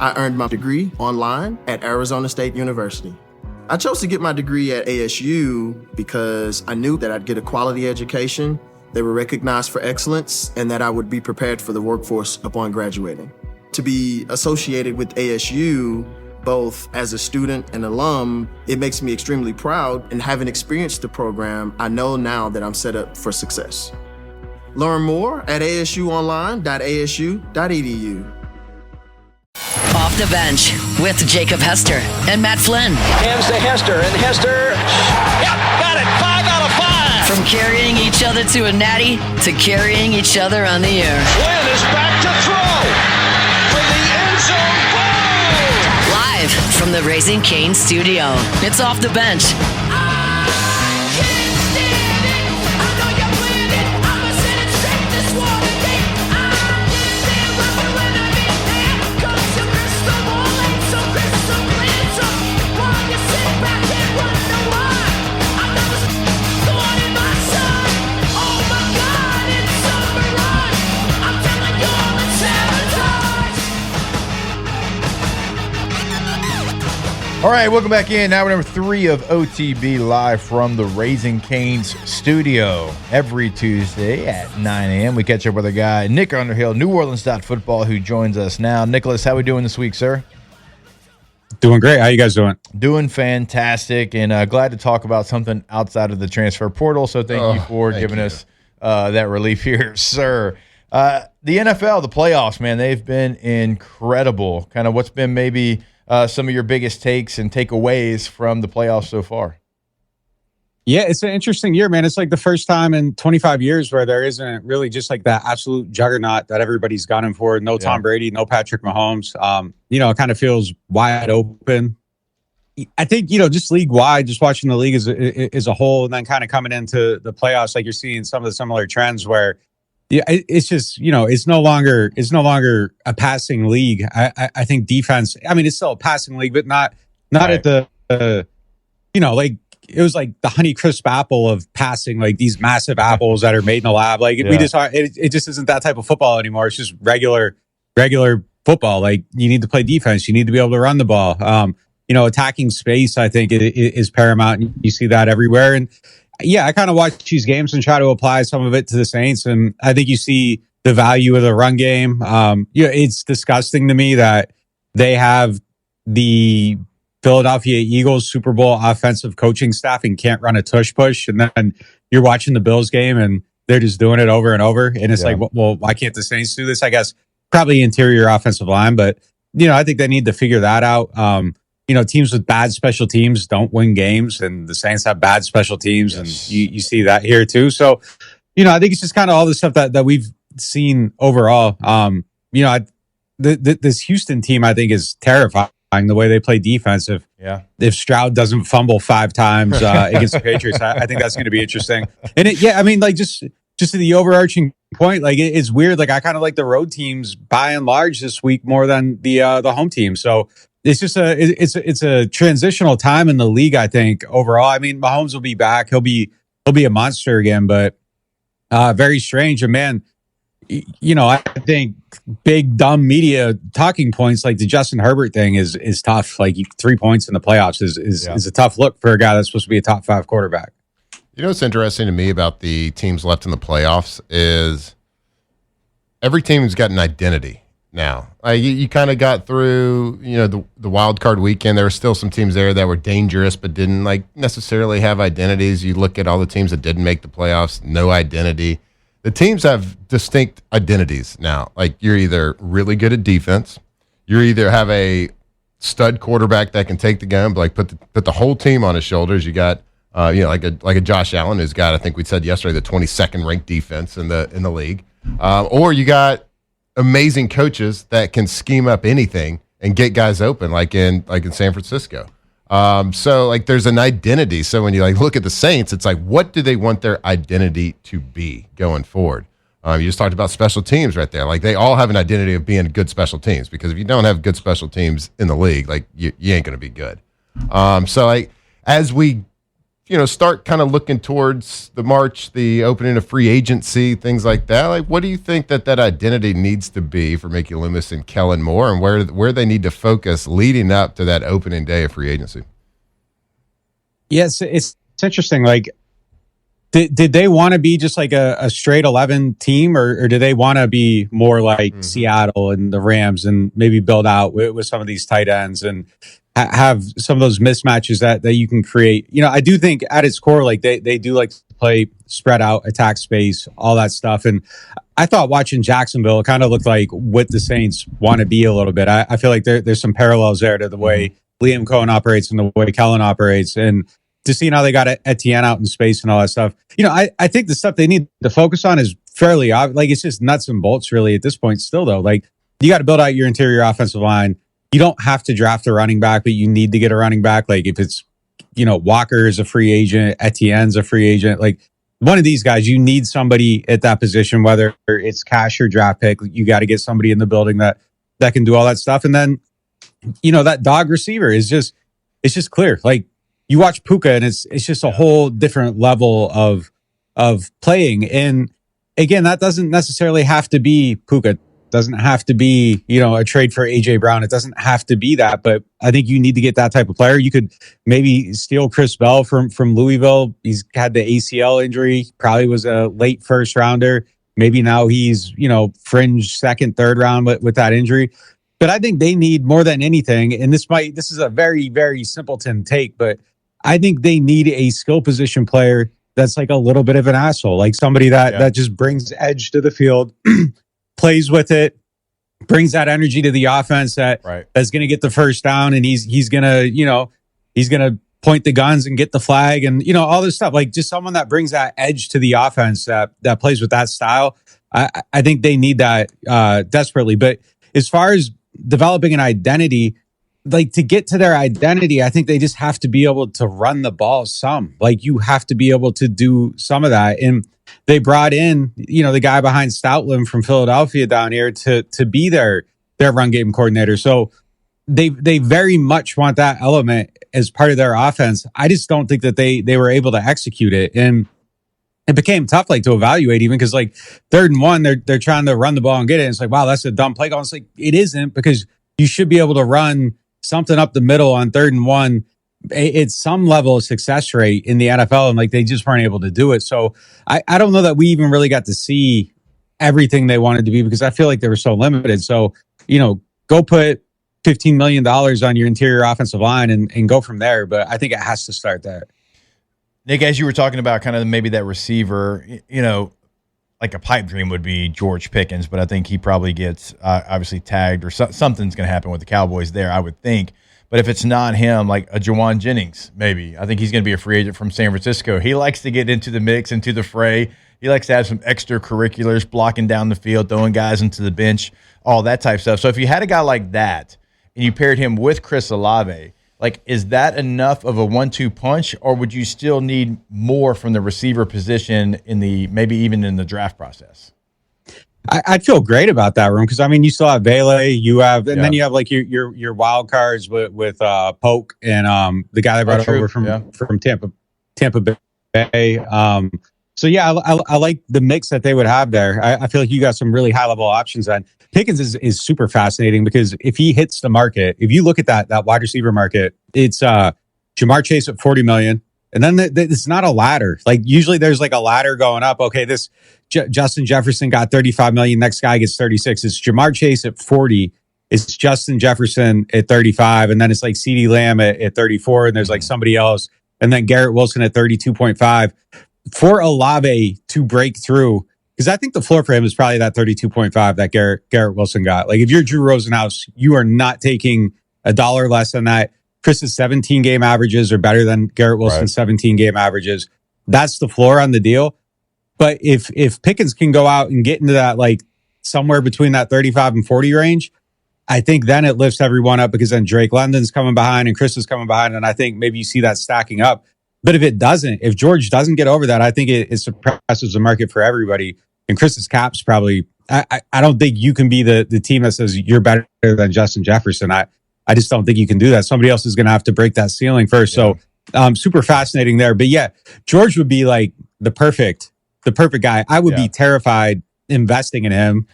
I earned my degree online at Arizona State University. I chose to get my degree at ASU because I knew that I'd get a quality education, they were recognized for excellence, and that I would be prepared for the workforce upon graduating. To be associated with ASU, both as a student and alum, it makes me extremely proud, and having experienced the program, I know now that I'm set up for success. Learn more at asuonline.asu.edu. Off the bench with Jacob Hester and Matt Flynn. Hands to Hester, and Hester, yep, got it, 5 out of 5. From carrying each other to a natty to carrying each other on the air. Flynn is back to throw for the end zone goal. Live from the Raising Cane studio, it's Off the Bench. All right, welcome back in. Now we're number 3 of OTB live from the Raising Cane's studio. Every Tuesday at 9 a.m. we catch up with a guy, Nick Underhill, New Orleans Football, who joins us now. Nicholas, how we doing this week, sir? Doing great. How you guys doing? Doing fantastic, and glad to talk about something outside of the transfer portal. So thank you for giving us that relief here, sir. The NFL, the playoffs, man, they've been incredible. Kind of what's been maybe some of your biggest takes and takeaways from the playoffs so far? Yeah, it's an interesting year, man. It's like the first time in 25 years where there isn't really just like that absolute juggernaut that everybody's gunning for. No Tom Brady, no Patrick Mahomes. It kind of feels wide open. I think, just league-wide, just watching the league as a whole, and then kind of coming into the playoffs, like you're seeing some of the similar trends where it's just, it's no longer a passing league. I think defense, it's still a passing league, but not right at the, it was like the Honeycrisp apple of passing, like these massive apples that are made in a lab. Like it just isn't that type of football anymore. It's just regular football. Like you need to play defense. You need to be able to run the ball. Attacking space, I think is paramount. You see that everywhere. And yeah, I kind of watch these games and try to apply some of it to the Saints. And I think you see the value of the run game. It's disgusting to me that they have the Philadelphia Eagles Super Bowl offensive coaching staff and can't run a tush push. And then you're watching the Bills game and they're just doing it over and over. And it's like, well, why can't the Saints do this? I guess probably interior offensive line, but I think they need to figure that out. Teams with bad special teams don't win games, and the Saints have bad special teams, and you see that here too. So, I think it's just kind of all the stuff that we've seen overall. This Houston team, I think, is terrifying the way they play defense. If Stroud doesn't fumble 5 times against the Patriots, I think that's going to be interesting. And just to the overarching point, it's weird. Like I kind of like the road teams by and large this week more than the home team. So. It's just it's a transitional time in the league, I think, overall. Mahomes will be back. He'll be a monster again, but very strange. And man, I think big dumb media talking points like the Justin Herbert thing is tough. Like 3 points in the playoffs is a tough look for a guy that's supposed to be a top 5 quarterback. What's interesting to me about the teams left in the playoffs is every team's got an identity. Now, you kind of got through, the wild card weekend. There were still some teams there that were dangerous, but didn't necessarily have identities. You look at all the teams that didn't make the playoffs, no identity. The teams have distinct identities now. Like you're either really good at defense, you either have a stud quarterback that can take the gun, but put the whole team on his shoulders. You got, like a Josh Allen who's got, I think we said yesterday, the 22nd ranked defense in the league, or you got amazing coaches that can scheme up anything and get guys open, like in San Francisco. So there's an identity. So when you look at the Saints, it's what do they want their identity to be going forward? You just talked about special teams right there. They all have an identity of being good special teams, because if you don't have good special teams in the league, you ain't going to be good. As we start kind of looking towards the opening of free agency, things like that. Like, what do you think that identity needs to be for Mickey Loomis and Kellen Moore, and where they need to focus leading up to that opening day of free agency? Yes, it's interesting. Like, did they want to be just like a straight 11 team, or do they want to be more like Seattle and the Rams and maybe build out with some of these tight ends and have some of those mismatches that you can create? I do think at its core, like they do like to play spread out, attack space, all that stuff. And I thought watching Jacksonville, it kind of looked like what the Saints want to be a little bit. I feel like there's some parallels there to the way Liam Cohen operates and the way Kellen operates, and to see how they got Etienne out in space and all that stuff. I think the stuff they need to focus on is fairly obvious. Like, it's just nuts and bolts really at this point still, though. Like, you got to build out your interior offensive line. You don't have to draft a running back, but you need to get a running back. Like, if it's, Walker is a free agent, Etienne's a free agent, like one of these guys, you need somebody at that position, whether it's cash or draft pick. You got to get somebody in the building that can do all that stuff. And then, that dog receiver is just, it's just clear. Like, you watch Puka and it's just a whole different level of playing. And again, that doesn't necessarily have to be Puka. It doesn't have to be, a trade for AJ Brown. It doesn't have to be that, but I think you need to get that type of player. You could maybe steal Chris Bell from Louisville. He's had the ACL injury, probably was a late first rounder. Maybe now he's, fringe second, third round with that injury. But I think they need more than anything. And this is a very, very simpleton take, but I think they need a skill position player that's like a little bit of an asshole, like somebody that just brings edge to the field, plays with it, brings that energy to the offense that's going to get the first down, and he's going to point the guns and get the flag and all this stuff. Like, just someone that brings that edge to the offense that plays with that style. I think they need that desperately. But as far as developing an identity, like, to get to their identity, I think they just have to be able to run the ball some. Like, you have to be able to do some of that. And they brought in, the guy behind Stoutland from Philadelphia down here to be their run game coordinator. So they very much want that element as part of their offense. I just don't think that they were able to execute it. And it became tough, like, to evaluate, even because, like, 3rd and 1, they're trying to run the ball and get it. And it's like, wow, that's a dumb play call. It's like, it isn't, because you should be able to run something up the middle on 3rd and 1. It's some level of success rate in the NFL, and like, they just weren't able to do it. So I don't know that we even really got to see everything they wanted to be, because I feel like they were so limited. So, go put $15 million on your interior offensive line and go from there. But I think it has to start there. Nick, as you were talking about kind of maybe that receiver, like a pipe dream would be George Pickens, but I think he probably gets obviously tagged, or something's going to happen with the Cowboys there, I would think. But if it's not him, like a Jawan Jennings, maybe. I think he's going to be a free agent from San Francisco. He likes to get into the mix, into the fray. He likes to have some extracurriculars, blocking down the field, throwing guys into the bench, all that type of stuff. So if you had a guy like that and you paired him with Chris Olave, like, is that enough of a 1-2 punch, or would you still need more from the receiver position maybe even in the draft process? I'd feel great about that room, because I mean, you still have Bailey, then you have like your wild cards with Polk and the guy they brought over from Tampa Bay. So yeah, I like the mix that they would have there. I feel like you got some really high level options. And Pickens is super fascinating, because if he hits the market, if you look at that wide receiver market, it's Jamar Chase at $40 million. And then it's not a ladder. Like, usually there's like a ladder going up. Okay, this Justin Jefferson got $35 million. Next guy gets 36. It's Jamar Chase at 40. It's Justin Jefferson at 35. And then it's like CeeDee Lamb at 34. And there's like somebody else. And then Garrett Wilson at 32.5. For Olave to break through, because I think the floor for him is probably that 32.5 that Garrett Wilson got. Like, if you're Drew Rosenhaus, you are not taking $1 less than that. Chris's 17 game averages are better than Garrett Wilson's 17 game averages. That's the floor on the deal. But if Pickens can go out and get into that, like, somewhere between that 35 and 40 range, I think then it lifts everyone up, because then Drake London's coming behind and Chris is coming behind. And I think maybe you see that stacking up. But if George doesn't get over that, I think it suppresses the market for everybody. And Chris's cap's probably, I don't think you can be the team that says you're better than Justin Jefferson. I just don't think you can do that. Somebody else is going to have to break that ceiling first. Yeah. So Super fascinating there. But yeah, George would be like the perfect guy. I would be terrified investing in him.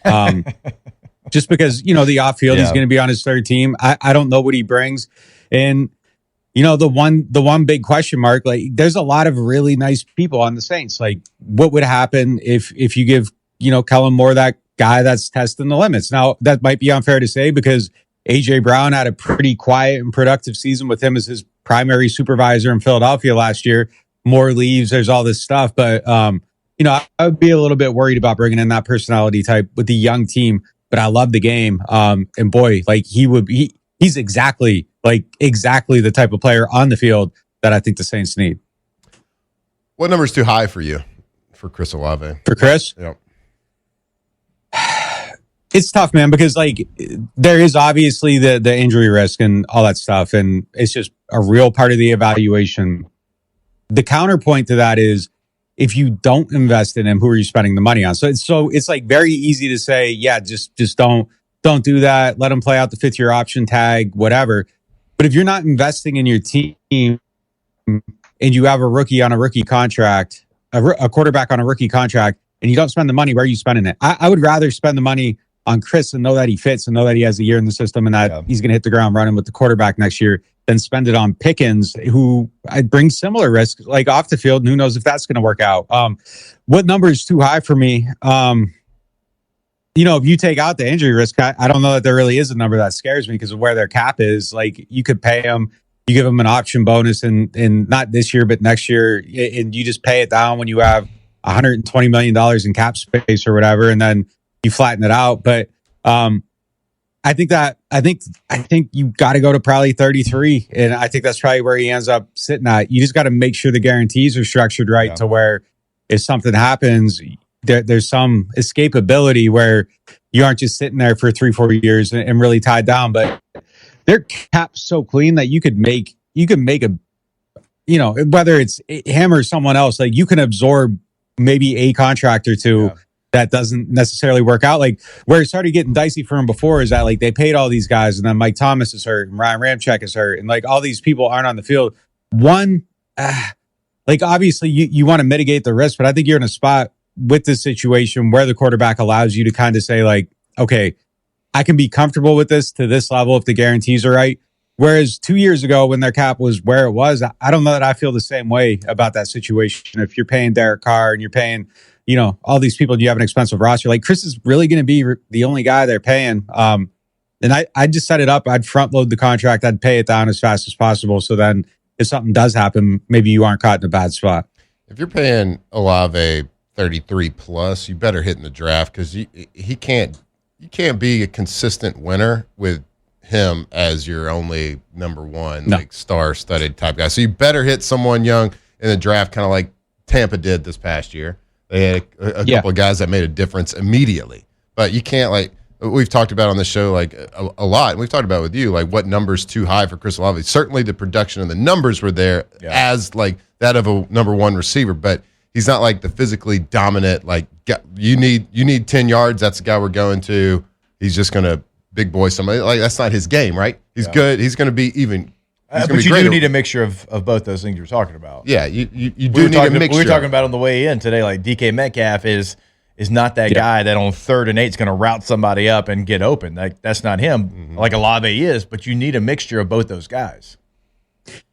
Just because, the off field, he's going to be on his third team. I don't know what he brings. And, the one big question mark, like there's a lot of really nice people on the Saints. Like what would happen if you give, Kellen Moore that guy that's testing the limits? Now that might be unfair to say because AJ Brown had a pretty quiet and productive season with him as his primary supervisor in Philadelphia last year. Moore leaves. There's all this stuff, but, I would be a little bit worried about bringing in that personality type with the young team. But I love the game. And boy, like he's exactly the type of player on the field that I think the Saints need. What number is too high for you for Chris Olave? For Chris? Yep. It's tough, man, because like there is obviously the injury risk and all that stuff. And it's just a real part of the evaluation. The counterpoint to that is if you don't invest in him, who are you spending the money on? So it's like very easy to say, yeah, just don't do that. Let him play out the 5th-year option tag, whatever. But if you're not investing in your team and you have a rookie on a rookie contract, a quarterback on a rookie contract, and you don't spend the money, where are you spending it? I would rather spend the money on Chris and know that he fits and know that he has a year in the system and that he's going to hit the ground running with the quarterback next year than spend it on Pickens, who brings similar risk, like off the field. And who knows if that's going to work out? What number is too high for me? If you take out the injury risk, I don't know that there really is a number that scares me because of where their cap is. Like you could pay them, you give them an option bonus and not this year, but next year, and you just pay it down when you have $120 million in cap space or whatever. And then you flatten it out. But, I think you got to go to probably 33. And I think that's probably where he ends up sitting at. You just got to make sure the guarantees are structured right to where if something happens, there's some escapability where you aren't just sitting there for 3-4 years and really tied down. But their cap's so clean that you could make a, whether it's him or someone else, like you can absorb maybe a contract or two. That doesn't necessarily work out. Like where it started getting dicey for him before is that like they paid all these guys and then Mike Thomas is hurt and Ryan Ramczyk is hurt and like all these people aren't on the field. Like obviously you want to mitigate the risk, but I think you're in a spot with this situation where the quarterback allows you to kind of say like, okay, I can be comfortable with this to this level if the guarantees are right. Whereas 2 years ago when their cap was where it was, I don't know that I feel the same way about that situation. If you're paying Derek Carr and you're paying all these people, and you have an expensive roster. Like Chris is really going to be the only guy they're paying. And I just set it up. I'd front load the contract. I'd pay it down as fast as possible. So then if something does happen, maybe you aren't caught in a bad spot. If you're paying Olave 33 plus, you better hit in the draft because you can't be a consistent winner with him as your only number one, like star-studded type guy. So you better hit someone young in the draft, kind of like Tampa did this past year. They had a couple of guys that made a difference immediately. But you can't, like, we've talked about on the show, like, a lot. And we've talked about with you, like, what number's too high for Chris Olave. Certainly the production and the numbers were there as, like, that of a number one receiver. But he's not, like, the physically dominant, like, you need 10 yards. That's the guy we're going to. He's just going to big boy somebody. Like, that's not his game, right? He's good. He's going to be even. But you do need a mixture of both those things you're talking about. Yeah, you do need a mixture. We were talking about on the way in today, like DK Metcalf is not that guy that on 3rd and 8 is going to route somebody up and get open. Like that's not him. Mm-hmm. Like Olave is, but you need a mixture of both those guys.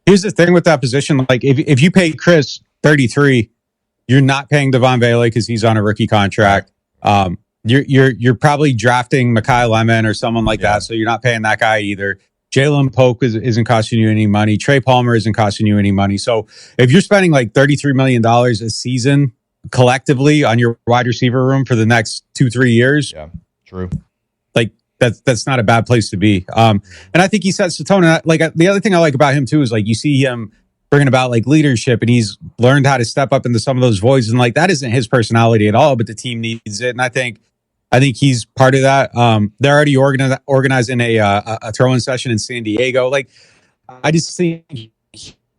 Here's the thing with that position: like if you pay Chris 33, you're not paying Devon Bailey because he's on a rookie contract. You're probably drafting Mekhi Lemon or someone like that, so you're not paying that guy either. Jalen Polk isn't costing you any money. Trey Palmer isn't costing you any money. So if you're spending like $33 million a season collectively on your wide receiver room for the next 2-3 years, true. Like that's not a bad place to be. And I think he sets the tone. And like the other thing I like about him too is like you see him bringing about like leadership, and he's learned how to step up into some of those voids. And like that isn't his personality at all, but the team needs it. And I think he's part of that. They're already organizing a throw-in session in San Diego. Like, I just think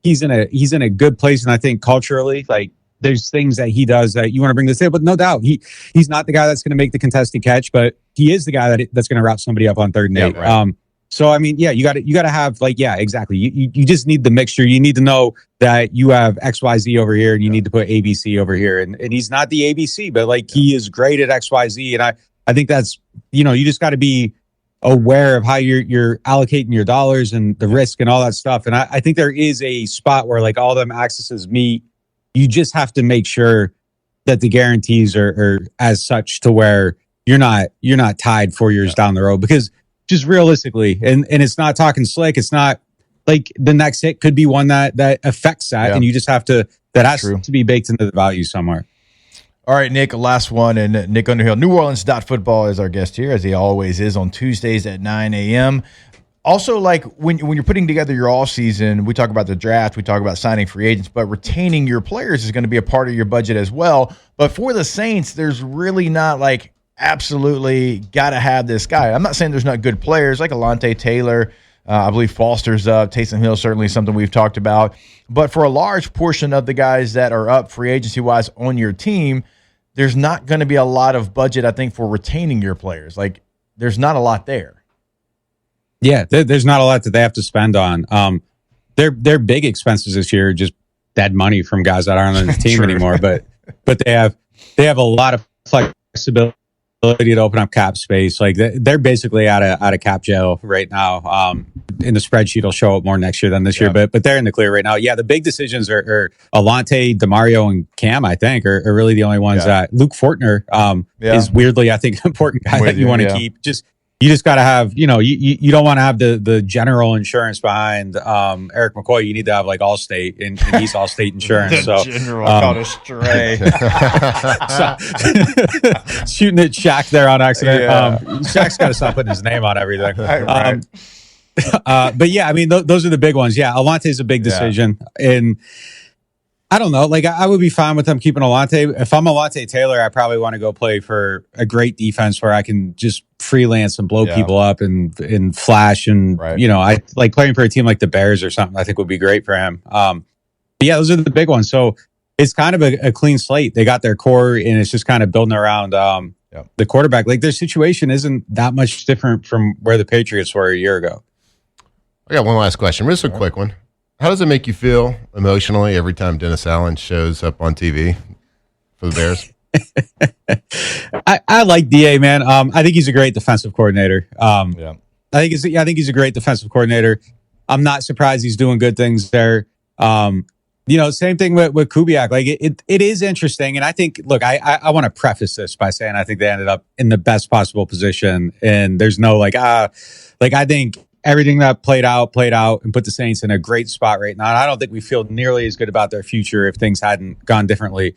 he's in a good place, and I think culturally, like, there's things that he does that you want to bring to the table. But no doubt, he's not the guy that's going to make the contested catch, but he is the guy that's going to route somebody up on 3rd and 8. So I mean, yeah, you got to have like, yeah, exactly. You just need the mixture. You need to know that you have XYZ over here, and you need to put ABC over here. And he's not the ABC, but like he is great at XYZ. And I think that's, you just got to be aware of how you're allocating your dollars and the risk and all that stuff. And I think there is a spot where like all them accesses meet. You just have to make sure that the guarantees are as such to where you're not tied 4 years down the road, because just realistically, and it's not talking slick. It's not like the next hit could be one that affects that. And you just have to, that has to be baked into the value somewhere. All right, Nick, last one. And Nick Underhill, NewOrleans.football is our guest here, as he always is on Tuesdays at 9 a.m. Also, like when you're putting together your off season, we talk about the draft, we talk about signing free agents, but retaining your players is going to be a part of your budget as well. But for the Saints, there's really not like absolutely got to have this guy. I'm not saying there's not good players like Alontae Taylor. I believe Foster's up. Taysom Hill, certainly something we've talked about. But for a large portion of the guys that are up free agency-wise on your team, there's not going to be a lot of budget, I think, for retaining your players. Like, there's not a lot there. Yeah, there's not a lot that they have to spend on. Their big expenses this year are just dead money from guys that aren't on the team anymore. But they have a lot of flexibility to open up cap space. Like they're basically out of cap jail right now. In the spreadsheet, will show up more next year than this year, but they're in the clear right now. Yeah, the big decisions are Alontae, DeMario, and Cam. I think are really the only ones that Luke Fortner is weirdly, I think, an important guy that you want to keep. You just got to have, you don't want to have the general insurance behind Eric McCoy. You need to have like Allstate, and he's Allstate Insurance. The general caught a stray. Shooting at Shaq there on accident. Shaq's got to stop putting his name on everything. Right. But yeah, I mean, those are the big ones. Yeah, Alontae's a big decision. And I don't know. Like, I would be fine with them keeping Alontae. If I'm Alontae Taylor, I probably want to go play for a great defense where I can just freelance and blow people up and flash. And, I like playing for a team like the Bears or something, I think would be great for him. But yeah, those are the big ones. So it's kind of a clean slate. They got their core, and it's just kind of building around the quarterback. Like, their situation isn't that much different from where the Patriots were a year ago. I got one last question. Just a quick one. How does it make you feel emotionally every time Dennis Allen shows up on TV for the Bears? I like DA, man. I think he's a great defensive coordinator. I think he's a great defensive coordinator. I'm not surprised he's doing good things there. Same thing with Kubiak. Like it is interesting, and I think. Look, I want to preface this by saying I think they ended up in the best possible position, and there's no I think. Everything that played out and put the Saints in a great spot right now. And I don't think we feel nearly as good about their future if things hadn't gone differently.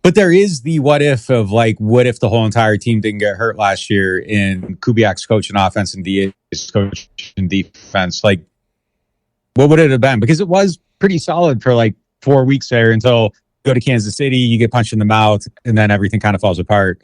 But there is the what if of like, what if the whole entire team didn't get hurt last year in Kubiak's coaching offense and DA's coaching defense? Like, what would it have been? Because it was pretty solid for like 4 weeks there until you go to Kansas City, you get punched in the mouth, and then everything kind of falls apart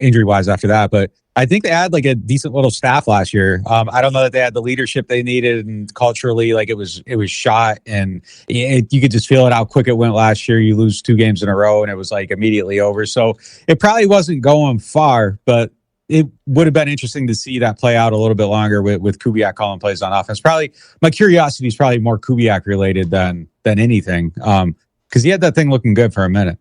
injury-wise after that. But I think they had like a decent little staff last year. I don't know that they had the leadership they needed, and culturally, like it was shot, and you could just feel it how quick it went last year. You lose 2 games in a row, and it was like immediately over. So it probably wasn't going far, but it would have been interesting to see that play out a little bit longer with Kubiak calling plays on offense. Probably my curiosity is probably more Kubiak related than anything, because he had that thing looking good for a minute.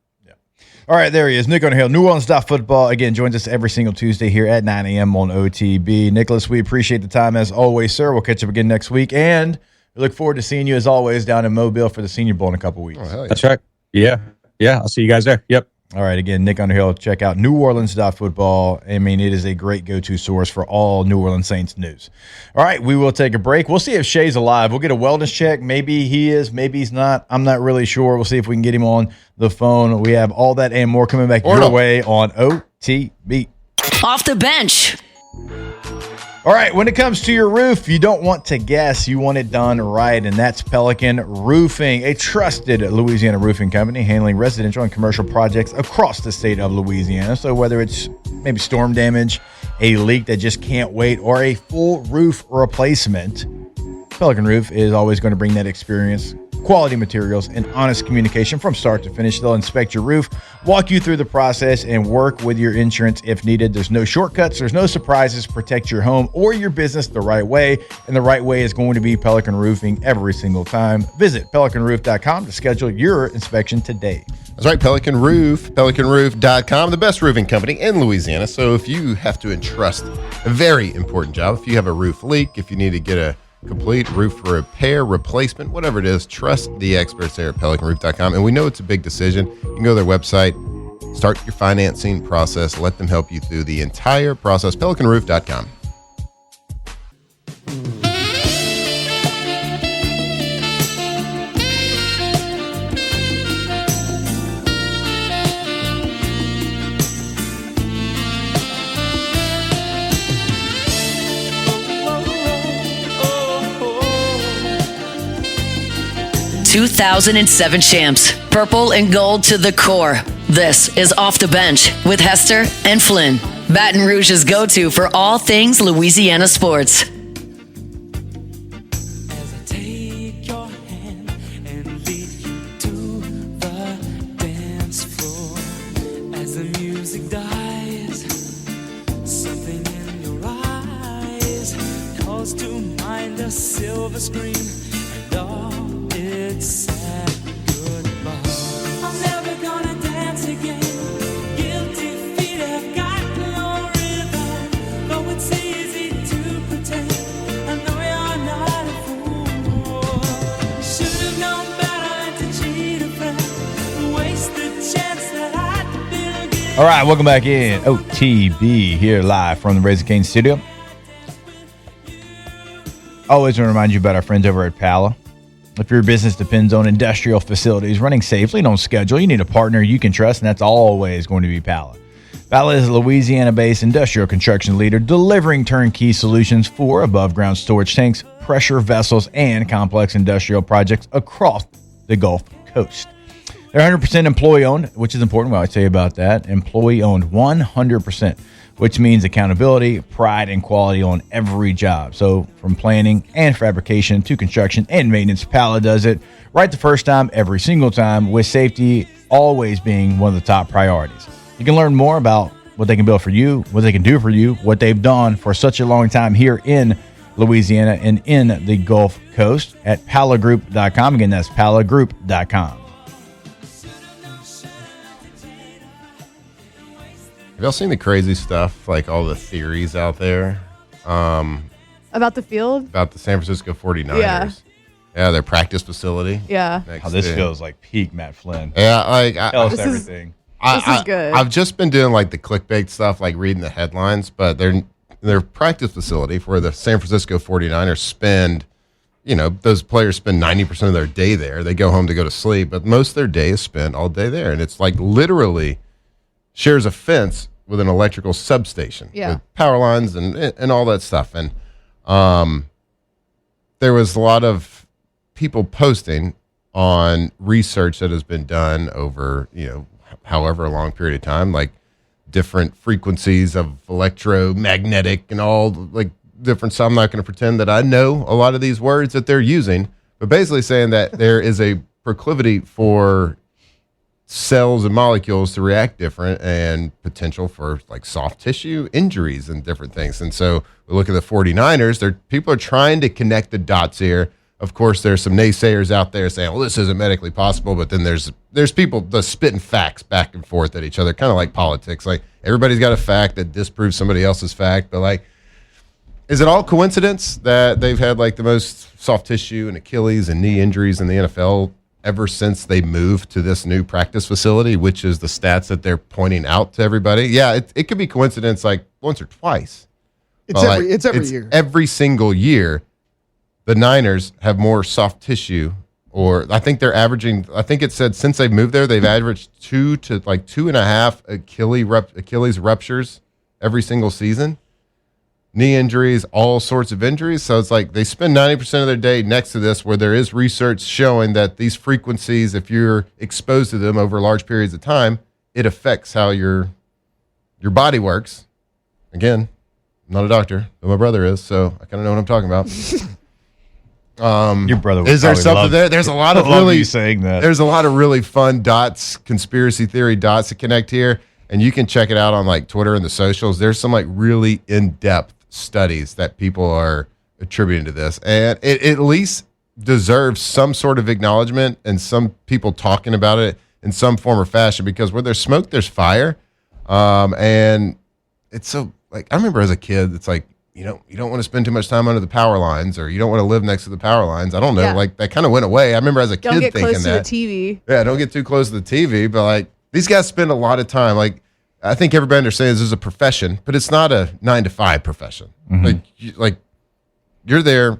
All right, there he is, Nick Underhill, NewOrleans.football. Again, joins us every single Tuesday here at 9 a.m. on OTB. Nicholas, we appreciate the time as always, sir. We'll catch up again next week, and we look forward to seeing you as always down in Mobile for the Senior Bowl in a couple weeks. Oh, hell yeah. That's right. Yeah, I'll see you guys there. Yep. All right, again, Nick Underhill, check out NewOrleans.football. I mean, it is a great go-to source for all New Orleans Saints news. All right, we will take a break. We'll see if Shay's alive. We'll get a wellness check. Maybe he is, maybe he's not. I'm not really sure. We'll see if we can get him on the phone. We have all that and more coming back your way on OTB. Off the bench. All right, when it comes to your roof, you don't want to guess. You want it done right, and that's Pelican Roofing, a trusted Louisiana roofing company handling residential and commercial projects across the state of Louisiana. So whether it's maybe storm damage, a leak that just can't wait, or a full roof replacement, Pelican Roof is always going to bring that experience quality materials, and honest communication from start to finish. They'll inspect your roof, walk you through the process, and work with your insurance if needed. There's no shortcuts. There's no surprises. Protect your home or your business the right way, and the right way is going to be Pelican Roofing every single time. Visit pelicanroof.com to schedule your inspection today. That's right, Pelican Roof, pelicanroof.com, the best roofing company in Louisiana. So if you have to entrust a very important job, if you have a roof leak, if you need to get a complete roof repair, replacement, whatever it is, trust the experts there at pelicanroof.com. And we know it's a big decision. You can go to their website, start your financing process, let them help you through the entire process, pelicanroof.com. – 2007 champs, purple and gold to the core. This is Off the Bench with Hester and Flynn, Baton Rouge's go-to for all things Louisiana sports. As I take your hand and lead you to the dance floor, as the music dies, something in your eyes calls to mind a silver screen and all its sad goodbye. I'm never gonna dance again. Guilty feet have got no rhythm, though it's easy to pretend. I know you're not a fool. Should've known better to cheat a friend, waste the chance that I'd been given. All right, welcome back in. OTB here live from the Raising Cane studio. Always want to remind you about our friends over at Pala. If your business depends on industrial facilities running safely and on schedule, you need a partner you can trust, and that's always going to be Pala. Pala is a Louisiana-based industrial construction leader delivering turnkey solutions for above-ground storage tanks, pressure vessels, and complex industrial projects across the Gulf Coast. They're 100% employee-owned, which is important. Well, I tell you about that. Employee-owned 100%. Which means accountability, pride, and quality on every job. So from planning and fabrication to construction and maintenance, Pala does it right the first time, every single time, with safety always being one of the top priorities. You can learn more about what they can build for you, what they can do for you, what they've done for such a long time here in Louisiana and in the Gulf Coast at palagroup.com. Again, that's palagroup.com. Have y'all seen the crazy stuff, like all the theories out there? About the field? About the San Francisco 49ers. Yeah, their practice facility. Yeah. This feels like peak Matt Flynn. Yeah, like Tell us everything. This is good. I've just been doing like the clickbait stuff, like reading the headlines, but their practice facility where the San Francisco 49ers spend, those players spend 90% of their day there. They go home to go to sleep, but most of their day is spent all day there. And it's like literally shares a fence with an electrical substation, with power lines and all that stuff. And there was a lot of people posting on research that has been done over, however long period of time, like different frequencies of electromagnetic and all like different. So I'm not going to pretend that I know a lot of these words that they're using, but basically saying that there is a proclivity for cells and molecules to react different and potential for like soft tissue injuries and different things. And so we look at the 49ers, people are trying to connect the dots here. Of course, there's some naysayers out there saying, well, this isn't medically possible. But then there's people that's spitting facts back and forth at each other, kind of like politics. Like everybody's got a fact that disproves somebody else's fact. But like, is it all coincidence that they've had like the most soft tissue and Achilles and knee injuries in the NFL ever since they moved to this new practice facility, which is the stats that they're pointing out to everybody? Yeah, it could be coincidence like once or twice. It's every year. Every single year, the Niners have more soft tissue, or I think they're averaging, I think it said since they've moved there, they've averaged 2 to like 2.5 Achilles ruptures every single season. Knee injuries, all sorts of injuries. So it's like they spend 90% of their day next to this, where there is research showing that these frequencies, if you're exposed to them over large periods of time, it affects how your body works. Again, I'm not a doctor, but my brother is, so I kind of know what I'm talking about. Your brother would is there probably something love- there? There's a lot of love really you saying that. There's a lot of really fun dots, conspiracy theory dots that connect here, and you can check it out on like Twitter and the socials. There's some like really in-depth studies that people are attributing to this, and it at least deserves some sort of acknowledgement and some people talking about it in some form or fashion, because where there's smoke, there's fire. And it's so like, I remember as a kid, it's like, you don't want to spend too much time under the power lines, or you don't want to live next to the power lines. I don't know. Yeah. Like that kind of went away. I remember as a Don't kid get thinking close to that. the TV. Yeah, don't get too close to the TV. But like these guys spend a lot of time. Like I think everybody understands this is a profession, but it's not a 9-to-5 profession. Like you're there,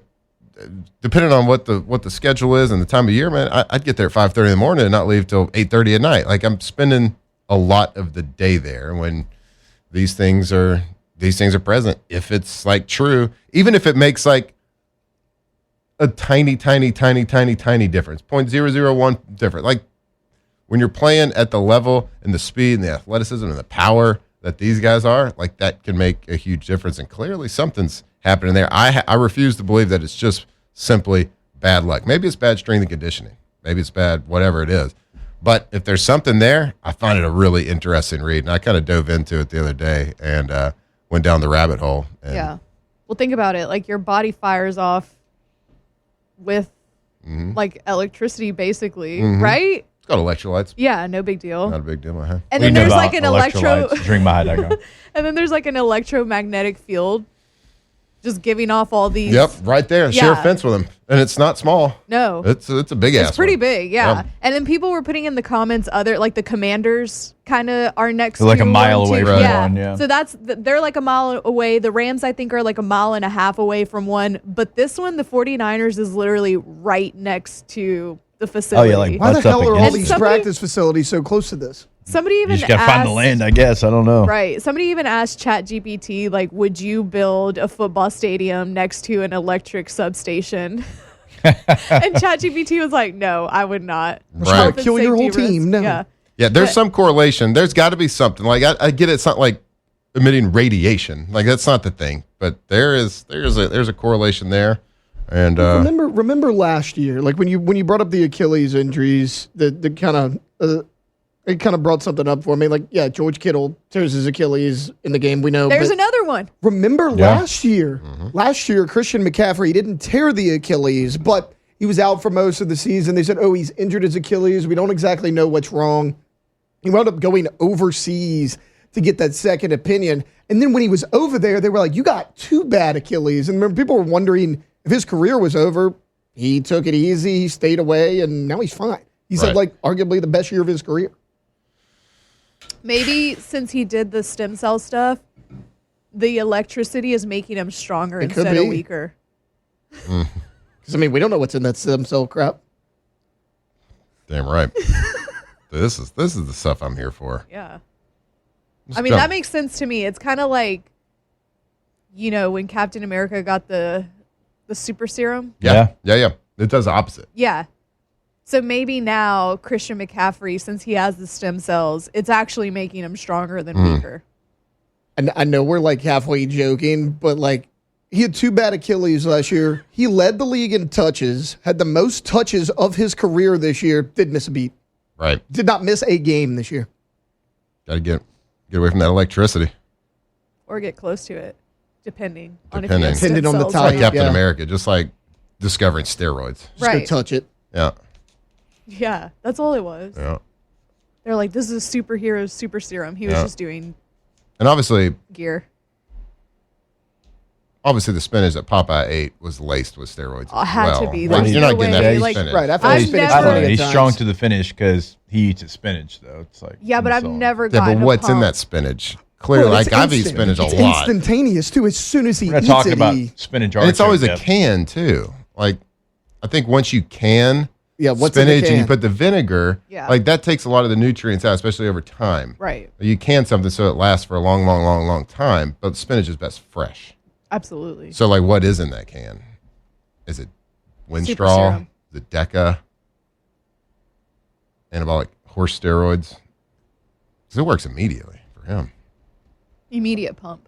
depending on what the schedule is and the time of year. Man, I'd get there at 5:30 in the morning and not leave till 8:30 at night. Like I'm spending a lot of the day there when these things are present. If it's like true, even if it makes like a tiny difference, 0.001 difference. Like when you're playing at the level and the speed and the athleticism and the power that these guys are, like that can make a huge difference. And clearly something's happening there. I refuse to believe that it's just simply bad luck. Maybe it's bad strength and conditioning. Maybe it's bad, whatever it is. But if there's something there, I find it a really interesting read. And I kind of dove into it the other day and went down the rabbit hole. And Yeah. Well, think about it. Like your body fires off with like electricity, basically, right? It's got electrolytes. Yeah, no big deal. Not a big deal, huh? And then there's like an drinkmyhigh.com. and then there's like an electromagnetic field just giving off all these. Yep, right there. Share a Yeah. fence with them. And it's not small. No. It's a big ass. It's pretty one. big, yeah. Yep. And then people were putting in the comments like the Commanders kind of are next They're like to a mile one, away too. from yeah. one, yeah. So they're like a mile away. The Rams, I think, are like a mile and a half away from one. But this one, the 49ers, is literally right next to the facility. like Why the That's up hell are all against these it. practice facilities so close to this? Somebody even You just gotta find the asked- land, I guess. I don't know. Right. Somebody even asked ChatGPT, like, would you build a football stadium next to an electric substation? And ChatGPT was like, no, I would not. Right. Health and Kill your safety whole team, risk. no. Yeah. Yeah, there's But- some correlation. There's got to be something. Like I get it's not like emitting radiation. Like that's not the thing. But there's a correlation there. And Remember last year, like when you brought up the Achilles injuries, the kind of it kind of brought something up for me. Like, yeah, George Kittle tears his Achilles in the game. We know. There's but another one. remember last year? Last year, Christian McCaffrey didn't tear the Achilles, but he was out for most of the season. They said, "Oh, he's injured his Achilles. We don't exactly know what's wrong." He wound up going overseas to get that second opinion. And then when he was over there, they were like, "You got two bad Achilles." And remember, people were wondering if his career was over. He took it easy. He stayed away, and now he's fine. He's had like arguably the best year of his career. Maybe since he did the stem cell stuff, the electricity is making him stronger It could instead of be. weaker. Because I mean, we don't know what's in that stem cell crap. damn right. This is the stuff I'm here for. Yeah. Just I mean, jump. that makes sense to me. It's kind of like, when Captain America got the super serum. Yeah. It does the opposite. Yeah. So maybe now Christian McCaffrey, since he has the stem cells, it's actually making him stronger than weaker. And I know we're like halfway joking, but like he had two bad Achilles last year. He led the league in touches, had the most touches of his career this year. Didn't miss a beat. Right. Did not miss a game this year. Got to get away from that electricity. Or get close to it, depending on if Depending. you have stem Depending on the cells. type. Like Captain Yeah. America, just like discovering steroids. Just go Right. touch it. Yeah. Yeah, that's all it was. Yeah. They're like, this is a superhero super serum. He was Yeah. just doing And obviously gear. the spinach that Popeye ate was laced with steroids. Oh, as had well. to be. Like, There's you're no not getting way. that Like, spinach. Right. After I've spinach never- plenty of He's times. strong to the finish because he eats his spinach, though. It's like Yeah, but I've insult. never Yeah, gotten but a what's in pump. that spinach? Clearly, Well, it's like I've eaten instant. spinach a It's lot. instantaneous too. As soon as he We're not eats talking it, about he, spinach. And it's always a artichoke, can too. Like I think once you can what's in the spinach and you can? put the vinegar, Yeah. like that takes a lot of the nutrients out, especially over time. Right. You can something so it lasts for a long time, but spinach is best fresh. Absolutely. So like what is in that can? Is it Super Winstraw? serum. Is it Deca? Anabolic horse steroids? Because it works immediately for him. Immediate pump.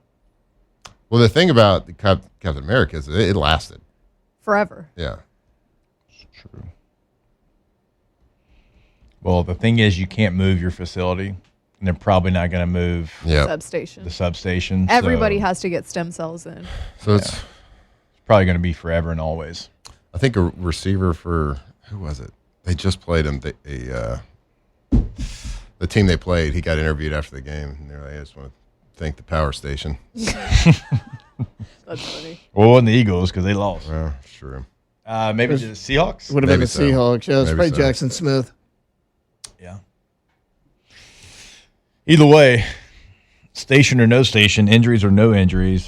Well, the thing about the Captain America is it lasted. Forever. Yeah. True. Well, the thing is, you can't move your facility, and they're probably not going to move Substation. the substation. Everybody so has to get stem cells in. So it's probably going to be forever and always. I think a receiver for who was it? They just played him. The team they played, he got interviewed after the game, and they're like, "I just want to thank the power station." That's funny. Well, and the Eagles because they lost. Yeah, sure. Maybe the Seahawks. Would have been Maybe the so. Seahawks. Yeah, it's Maybe probably so. Jackson Smith. Yeah. Either way, station or no station, injuries or no injuries,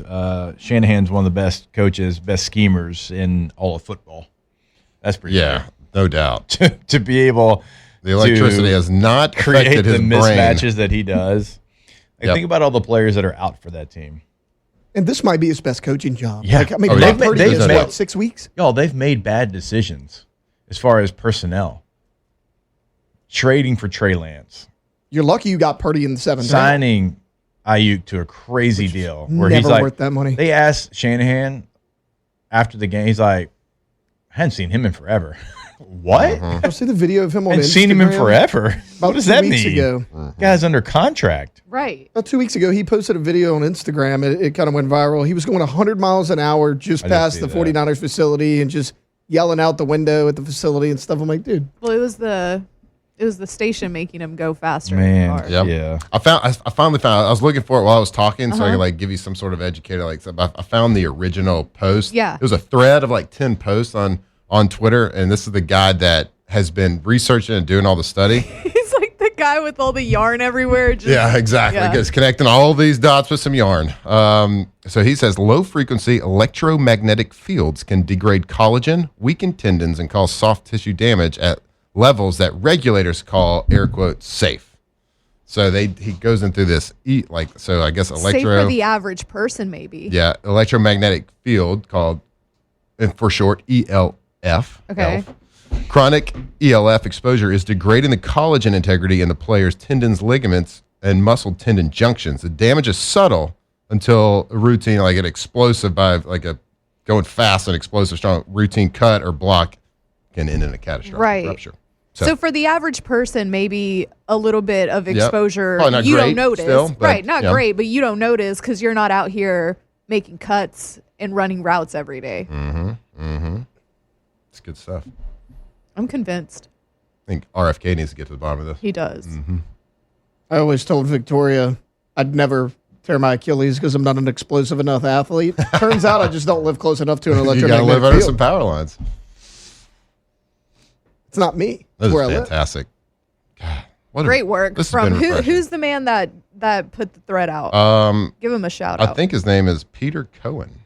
Shanahan's one of the best coaches, best schemers in all of football. That's pretty Yeah, no doubt. to be able The electricity has not create affected the his brain. mismatches that he does. Like, Yep. think about all the players that are out for that team. And this might be his best coaching job. Yeah. Like, I mean, Oh, yeah. Brock Purdy They've is made- what, 6 weeks? Y'all, they've made bad decisions as far as personnel. Trading for Trey Lance. You're lucky you got Purdy in the 7th round. Signing Ayuk to a crazy deal where never he's like, worth that money. They asked Shanahan after the game, he's like, I hadn't seen him in forever. What? I'll see the video of him on I hadn't Instagram. seen him in forever. About What does 2 that weeks mean? ago. Guy's under contract. Right. About 2 weeks ago, he posted a video on Instagram. It kind of went viral. He was going 100 miles an hour just I did past see the that. 49ers facility and just yelling out the window at the facility and stuff. I'm like, dude. Well, it was the station making him go faster. Man, in the car. Yep. yeah. I finally found. I was looking for it while I was talking, so I Uh-huh. could like give you some sort of educator. Like, I found the original post. Yeah. it was a thread of like 10 posts on Twitter, and this is the guy that has been researching and doing all the study. He's like the guy with all the yarn everywhere. Just, Yeah, exactly. Yeah. It's connecting all these dots with some yarn. So he says low frequency electromagnetic fields can degrade collagen, weaken tendons, and cause soft tissue damage at levels that regulators call air quotes safe. So he goes into this so I guess Safe electro for the average person, maybe. yeah electromagnetic field called and for short ELF. Okay. ELF. Chronic ELF exposure is degrading the collagen integrity in the player's tendons, ligaments, and muscle tendon junctions. The damage is subtle until a routine, like an explosive by like a going fast and explosive strong routine cut or block can end in a catastrophic Right. rupture. So for the average person, maybe a little bit of exposure Probably not you great don't notice. still, but, right, not yeah. great, but you don't notice because you're not out here making cuts and running routes every day. It's good stuff. I'm convinced I think RFK needs to get to the bottom of this. he does. I always told Victoria I'd never tear my Achilles because I'm not an explosive enough athlete. Turns out I just don't live close enough to an You got to electromagnetic live under field. some power lines. It's not me. This where is I live. fantastic. God, what a- Great work this has from been refreshing. who's the man that put the thread out? Give him a shout I out. think his name is Peter Cohen.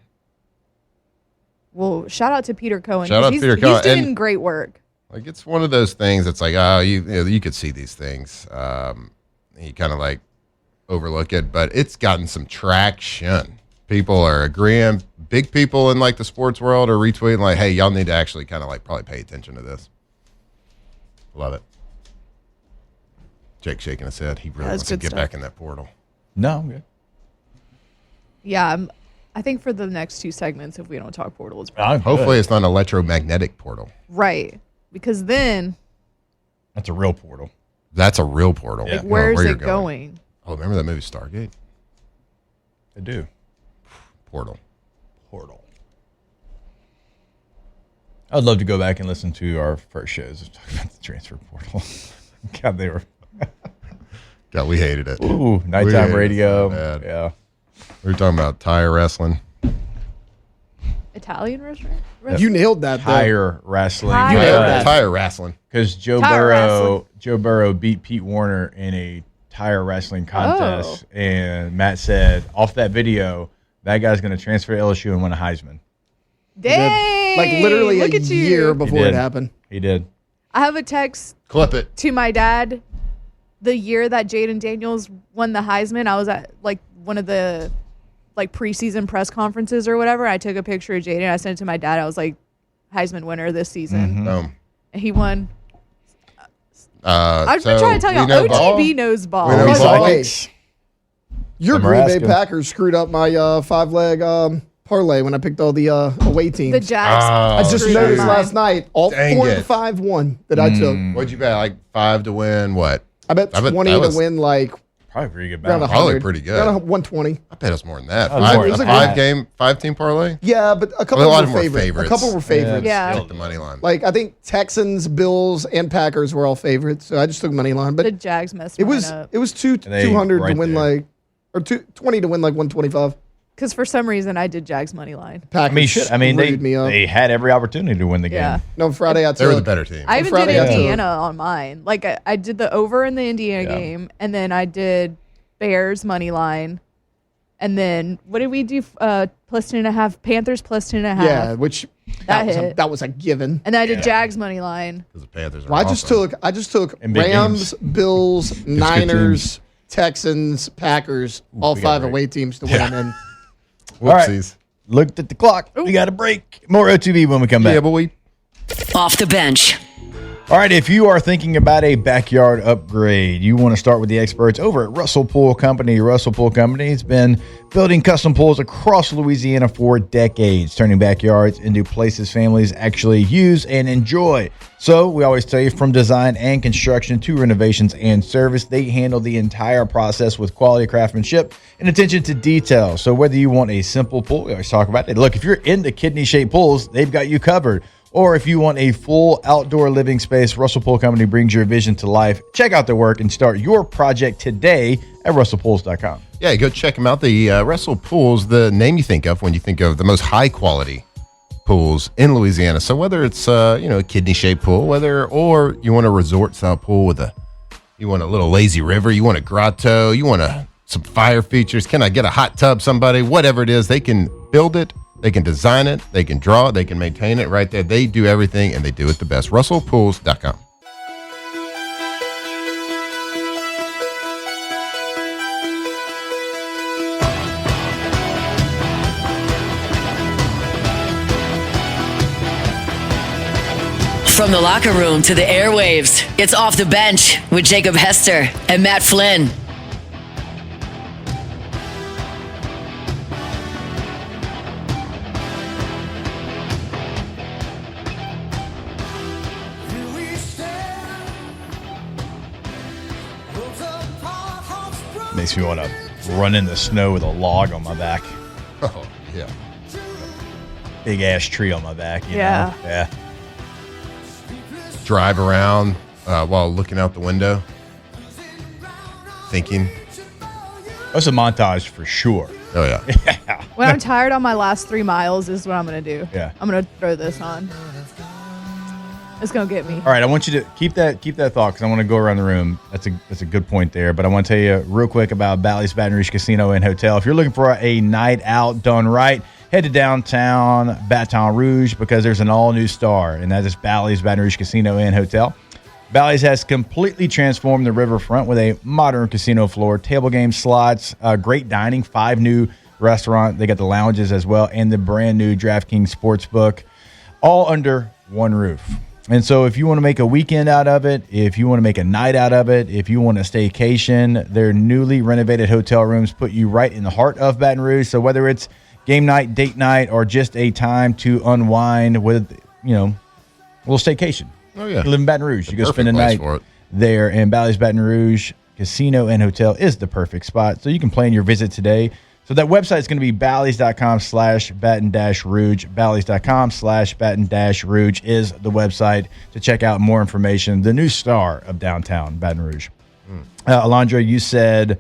Well, shout out to Peter Cohen. Shout 'cause out to he's, Peter he's Cohen. doing And- great work. Like it's one of those things that's like, oh, you could see these things. You kind of like overlook it, but it's gotten some traction. People are agreeing. Big people in like the sports world are retweeting like, hey, y'all need to actually kind of like probably pay attention to this. Love it. Jake shaking his head. He really That's wants to good get stuff. back in that portal. No, I'm good. Yeah, I think for the next two segments, if we don't talk portal, it's I'm Hopefully good. it's not an electromagnetic portal. right. Because then, That's a real portal. That's a real portal. Yeah. I don't know where's where you're it going? Oh, remember that movie Stargate? I do. Portal. Portal. I'd love to go back and listen to our first shows talking about the transfer portal. God, they were God, we hated it. ooh We nighttime hated it radio. so bad. Yeah. We were talking about tire wrestling. Italian restaurant? You nailed that, though. Tire wrestling. Tire You nailed that. Tire wrestling. Because Joe Tire Burrow beat Pete Warner in a tire wrestling contest, Oh. and Matt said off that video that guy's going to transfer to LSU and win a Heisman. Dang! Like literally Look a at you. year before He it did. happened. He did. I have a text Clip it. to my dad the year that Jaden Daniels won the Heisman. I was at like one of the like preseason press conferences or whatever. I took a picture of Jaden. I sent it to my dad. I was like, Heisman winner this season. And he won. I've been trying to tell y'all, OTB knows ball. We know By the ball. way, your Green Bay Nebraska. Packers screwed up my 5-leg parlay when I picked all the away teams. The Jags. I just screwed noticed mine. last night all Dang 4 of the it. 5 won that I took. What'd you bet? Like 5 to win what? I bet I bet 20 that to was- win like Probably pretty good around balance. 100. Probably pretty good. Around 120. I bet it's more than that. Oh, more Five, than a that. 5-team parlay? Yeah, but a couple A lot were of them were favorites. favorites. A couple were favorites. Yeah. Still at the money line. Like I think Texans, Bills, and Packers were all favorites, so I just took money line. The But Jags messed it mine was up. 200 right to win there. like, or 20 to win like 125. Because for some reason I did Jags money line. Packers I mean, screwed me up. they had every opportunity to win the game. Yeah. No, Friday I They were the took. better team. I even Friday did I took- Indiana on mine. Like I did the over in the Indiana Yeah. game, and then I did Bears money line, and then what did we do? Plus 2.5. Panthers plus 2.5. Yeah, which That was hit. that was a given. And then I did Jags money line. Because the Panthers are Well, awesome. I just took And big Rams, Bills, good Niners, Texans, Packers, all we got 5 right. away teams to win. And All right. Whoopsies. Looked at the clock. We got a break. More OTV when we come back. Yeah, but we Off the bench. All right, if you are thinking about a backyard upgrade, you want to start with the experts over at Russell Pool Company. Russell Pool Company has been building custom pools across Louisiana for decades, turning backyards into places families actually use and enjoy. So we always tell you, from design and construction to renovations and service, they handle the entire process with quality craftsmanship and attention to detail. So whether you want a simple pool, we always talk about it. Look, if you're into kidney-shaped pools, they've got you covered. Or if you want a full outdoor living space, Russell Pool Company brings your vision to life. Check out their work and start your project today at russellpools.com. Yeah, go check them out. The Russell Pools, the name you think of when you think of the most high quality pools in Louisiana. So whether it's a kidney shaped pool, or you want a resort style pool with you want a little lazy river, you want a grotto, you want some fire features. Can I get a hot tub? Somebody, whatever it is, they can build it. They can design it, they can draw it, they can maintain it right there. They do everything, and they do it the best. RussellPools.com. From the locker room to the airwaves, it's Off the Bench with Jacob Hester and Matt Flynn. Makes me want to run in the snow with a log on my back. Oh, yeah. Big ass tree on my back. You Yeah. know? Yeah. Drive around while looking out the window, thinking, That's a montage for sure. oh, yeah. When I'm tired on my last 3 miles is what I'm going to do. Yeah. I'm going to throw this on. It's going to get me. All right, I want you to keep that thought because I want to go around the room. That's a good point there. But I want to tell you real quick about Bally's Baton Rouge Casino and Hotel. If you're looking for a night out done right, head to downtown Baton Rouge because there's an all-new star, and that is Bally's Baton Rouge Casino and Hotel. Bally's has completely transformed the riverfront with a modern casino floor, table game slots, great dining, 5 new restaurants. They got the lounges as well, and the brand new DraftKings Sportsbook, all under one roof. And so if you want to make a weekend out of it, if you want to make a night out of it, if you want a staycation, their newly renovated hotel rooms put you right in the heart of Baton Rouge. So whether it's game night, date night, or just a time to unwind with, a little staycation. Oh, yeah. You live in Baton Rouge. You go spend a perfect place night for it. there, and Bally's Baton Rouge Casino and Hotel is the perfect spot. So you can plan your visit today. So that website is going to be bally's.com/Baton-Rouge. Bally's.com/Baton-Rouge is the website to check out more information. The new star of downtown Baton Rouge. Alondra, you said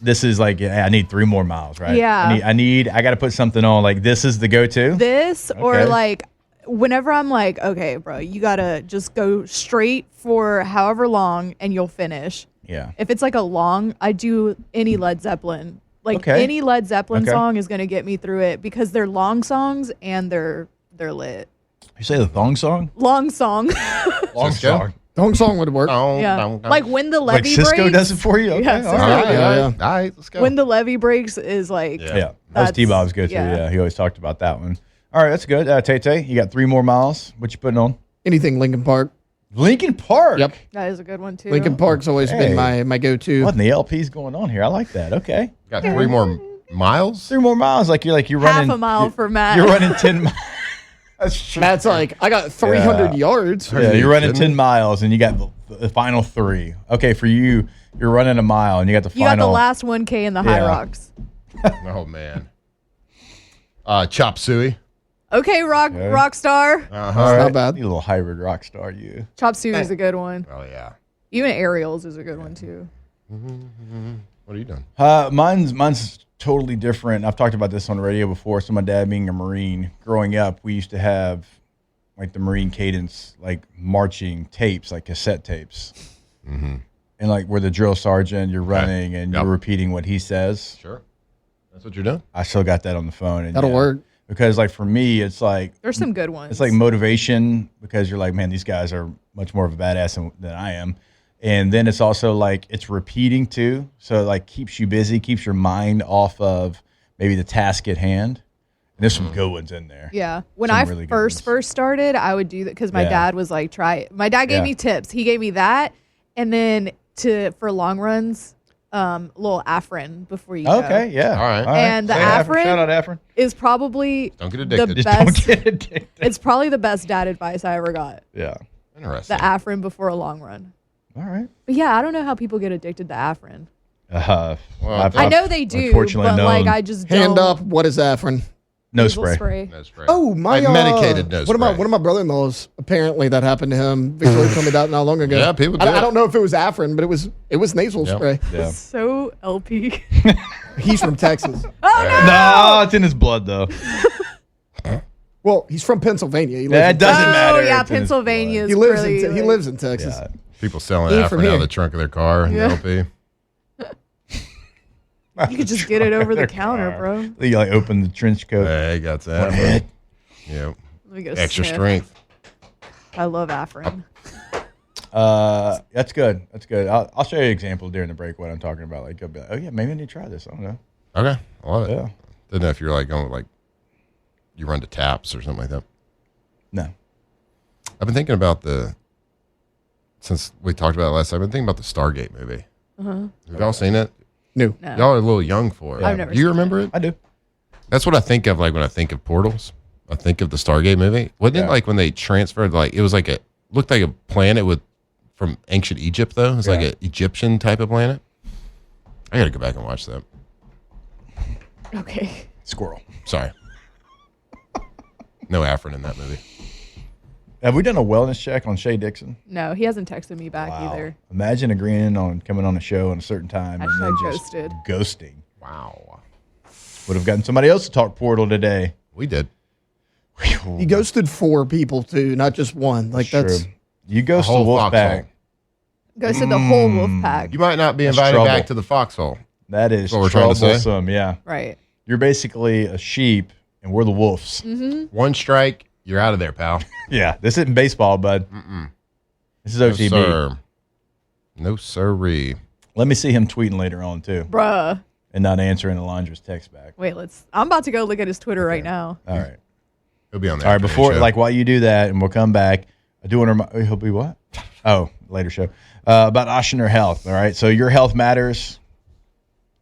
this is like, I need 3 more miles, right? Yeah. I got to put something on. Like, this is the go-to? This or Okay. like whenever I'm like, okay, bro, you got to just go straight for however long and you'll finish. Yeah. If it's like a long, I do any Led Zeppelin. Like Okay. any Led Zeppelin Okay. song is going to get me through it because they're long songs and they're lit. You say the thong song? Long song. Long Cisco? song. Dong song would work. yeah. Like when the Like levee Cisco breaks. does it for you? Okay, Yeah, all Cisco right. All right, does. all right, let's go. When the levee breaks is like Yeah. Yeah, that was That's- T-Bob's go-to. yeah. Yeah, he always talked about that one. All right, that's good. Tay, you got 3 more miles. What you putting on? Anything Lincoln Park. Lincoln Park. Yep. that is a good one too. Lincoln Park's always Hey. been my go-to. What in the LP's going on here? I like that. Okay. Got 3 more miles? 3 more miles. Like you're Half running a mile for Matt. You're running 10 miles. That's true. Matt's like, I got 300 yards. Yeah, you're running 10 miles and you got the final 3. Okay, for you, you're running a mile and you got the final. You got the last 1K in the High Rocks. Oh man. Chop suey. Okay, rock star. Not bad. You little hybrid rock star, you. Chop suey is a good one. Oh yeah. Even Ariel's is a good one too. What are you doing? Mine's totally different. I've talked about this on the radio before. So my dad being a Marine, growing up, we used to have like the Marine cadence, like marching tapes, like cassette tapes. Mm-hmm. And like where the drill sergeant, you're running and you're repeating what he says. Sure. That's what you're doing? I still got that on the phone. And That'll work. Because like for me, it's like There's some good ones. it's like motivation because you're like, man, these guys are much more of a badass than I am. And then it's also like it's repeating too. So it like keeps you busy, keeps your mind off of maybe the task at hand. And there's some good ones in there. Yeah. When Some I really good ones. first started, I would do that because my dad was like, try it. My dad gave me tips. He gave me that. And then for long runs, little Afrin before you go. Okay, yeah. All right. And the Say Afrin, shout out Afrin. is probably Don't get addicted. the Just best. Don't get addicted. It's probably the best dad advice I ever got. Yeah. Interesting. The Afrin before a long run. All right. But yeah, I don't know how people get addicted to Afrin. Well, I know they do, unfortunately but like known. I just Hand don't. up. What is Afrin? No Nasal spray. No spray. Oh, my Like medicated nose one spray. of my brother-in-laws, apparently that happened to him. Victoria told me that not long ago. Yeah, people do I it. don't know if it was Afrin, but it was nasal Yep. spray. Yeah. So LP. He's from Texas. No, it's in his blood though. Well, he's from Pennsylvania. He lives That in doesn't Oh matter. yeah, It's in his Pennsylvania is He lives really, in he like- lives in Texas. blood. People selling Ain't from Afrin out of here. the trunk of their car in Yeah. the LP. You could just get it over the counter, bro. You like open the trench coat. Hey, got that. Head. Yeah. Let me get a Extra sniff. strength. I love Afrin. That's good. That's good. I'll show you an example during the break what I'm talking about. Like, you'll be like, oh yeah, maybe I need to try this. I don't know. Okay. I love it. Yeah. Didn't know if you're like going like you run to taps or something like that. No. I've been thinking about since we talked about it last time, I've been thinking about the Stargate movie. Have y'all seen it? No. No. Y'all are a little young for it. I've never Do you seen remember it? I do. That's what I think of like when I think of portals. I think of the Stargate movie. Wasn't it like when they transferred like it was like looked like a planet from ancient Egypt though? It's like Yeah. an Egyptian type of planet. I gotta go back and watch that. Okay. Squirrel. Sorry. No Afrin in that movie. Have we done a wellness check on Shay Dixon? No, he hasn't texted me back either. Imagine agreeing on coming on a show at a certain time and then Hashtag just ghosted. ghosting. Wow. Would have gotten somebody else to talk Portal today. We did. He ghosted 4 people too, not just one. Like that's True. You ghost the whole wolf foxhole. pack. Ghosted the whole wolf pack. You might not be That's invited trouble. back to the foxhole. That is what we're trying to say. troublesome. Yeah. Right. You're basically a sheep and we're the wolves. One strike, you're out of there, pal. Yeah. This isn't baseball, bud. This is OTB. No, sir. No, sirree. Let me see him tweeting later on, too, Bruh. and not answering Alondra's text back. Wait, I'm about to go look at his Twitter right now. All right. He'll be on there. All right, while you do that, and we'll come back, I do want to remind, he'll be what? Oh, later show. About Oshner Health, all right? So your health matters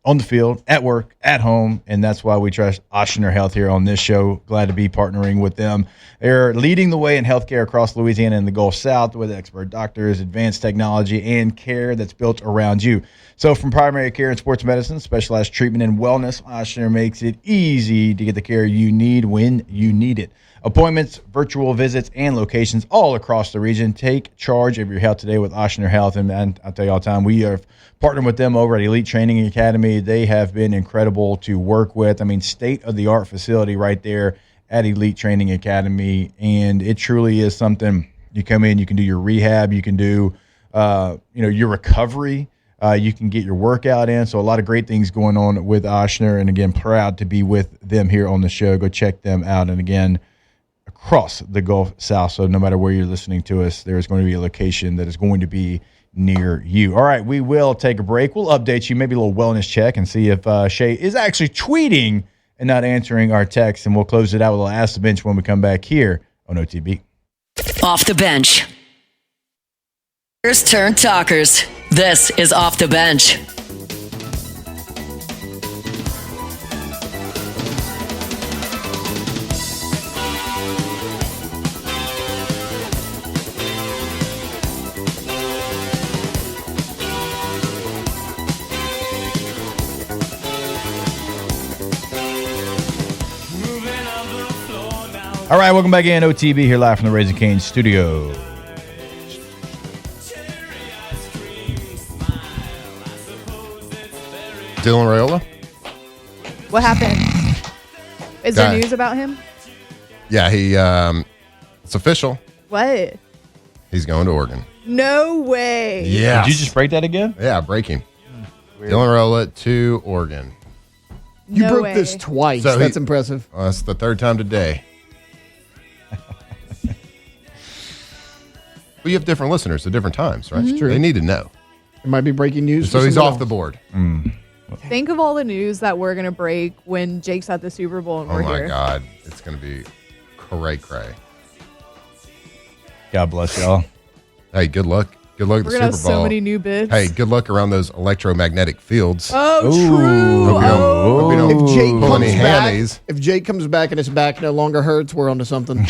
on the field, at work, at home, and that's why we trust Oshner Health here on this show. Glad to be partnering with them. They're leading the way in healthcare across Louisiana and the Gulf South with expert doctors, advanced technology, and care that's built around you. So from primary care and sports medicine, specialized treatment and wellness, Oshner makes it easy to get the care you need when you need it. Appointments, virtual visits, and locations all across the region. Take charge of your health today with Oshner Health. And I'll tell you all the time, we have partnered with them over at Elite Training Academy. They have been incredible to work with. I mean, state-of-the-art facility right there at Elite Training Academy. And it truly is something. You come in, you can do your rehab, you can do your recovery. You can get your workout in. So a lot of great things going on with Oshner. And again, proud to be with them here on the show. Go check them out. And again, across the Gulf South. So no matter where you're listening to us, there's going to be a location that is going to be near you. All right, we will take a break. We'll update you, maybe a little wellness check, and see if Shay is actually tweeting and not answering our text. And we'll close it out with a little Ask the Bench when we come back here on OTB. Off the bench. Turn talkers. This is Off the Bench. All right, welcome back in. OTB here live from the Raising Cane's studio. Dylan Raiola? What happened? Is there news about him? Yeah, it's official. What? He's going to Oregon. No way. Yeah. Did you just break that again? Yeah, breaking. Dylan Raiola to Oregon. You No broke way. this twice. So That's impressive. That's the third time today. Well, you have different listeners at different times, right? True. They need to know. It might be breaking news. So for he's someone off the else. board. Think of all the news that we're going to break when Jake's at the Super Bowl and Oh we're my here. God. It's going to be cray-cray. God bless y'all. Hey, good luck. Good luck at the We're going to Super have Bowl. so many new bits. Hey, good luck around those electromagnetic fields. Oh, Ooh. true. Hope you don't- Oh. hope you don't If Jake pull any comes back, hammies. and his back no longer hurts, we're onto something.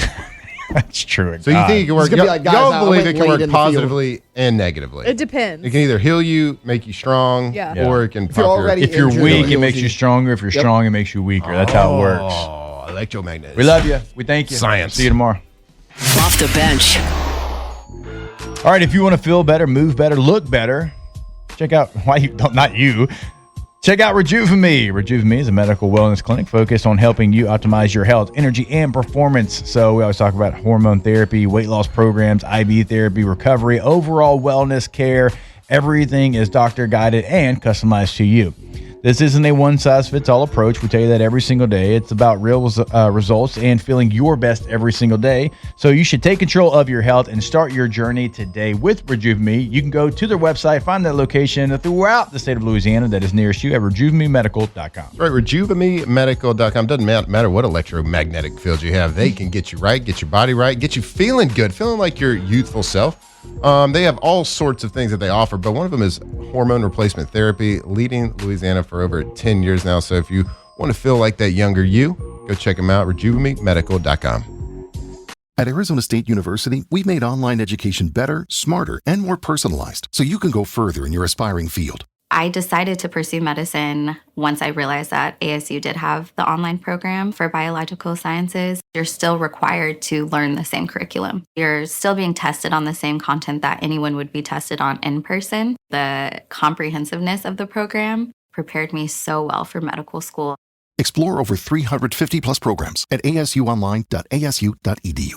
That's true. So you think it can work? It's gonna be like, guys, y'all I believe went it can late work in the field. positively and negatively. It depends. It can either heal you, make you strong, Yeah. or it can you're pop your- already If you're injured, weak, it'll it heal makes you stronger. If you're Yep. strong, it makes you weaker. That's how it works. Oh, electromagnetic. We love you. We thank you. Science. See you tomorrow. Off the bench. All right, if you want to feel better, move better, look better, check out Check out Rejuve Me. Rejuve Me is a medical wellness clinic focused on helping you optimize your health, energy, and performance. So we always talk about hormone therapy, weight loss programs, IV therapy, recovery, overall wellness care. Everything is doctor guided and customized to you. This isn't a one-size-fits-all approach. We tell you that every single day. It's about real results and feeling your best every single day. So you should take control of your health and start your journey today with Rejuve Me. You can go to their website, find that location throughout the state of Louisiana that is nearest you at rejuvememedical.com. Right, rejuvememedical.com. Doesn't matter what electromagnetic field you have. They can get you right, get your body right, get you feeling good, feeling like your youthful self. They have all sorts of things that they offer, but one of them is hormone replacement therapy, leading Louisiana for over 10 years now. So if you want to feel like that younger you, go check them out, rejuvememedical.com. At Arizona State University, we've made online education better, smarter, and more personalized so you can go further in your aspiring field. I decided to pursue medicine once I realized that ASU did have the online program for biological sciences. You're still required to learn the same curriculum. You're still being tested on the same content that anyone would be tested on in person. The comprehensiveness of the program prepared me so well for medical school. Explore over 350 plus programs at asuonline.asu.edu.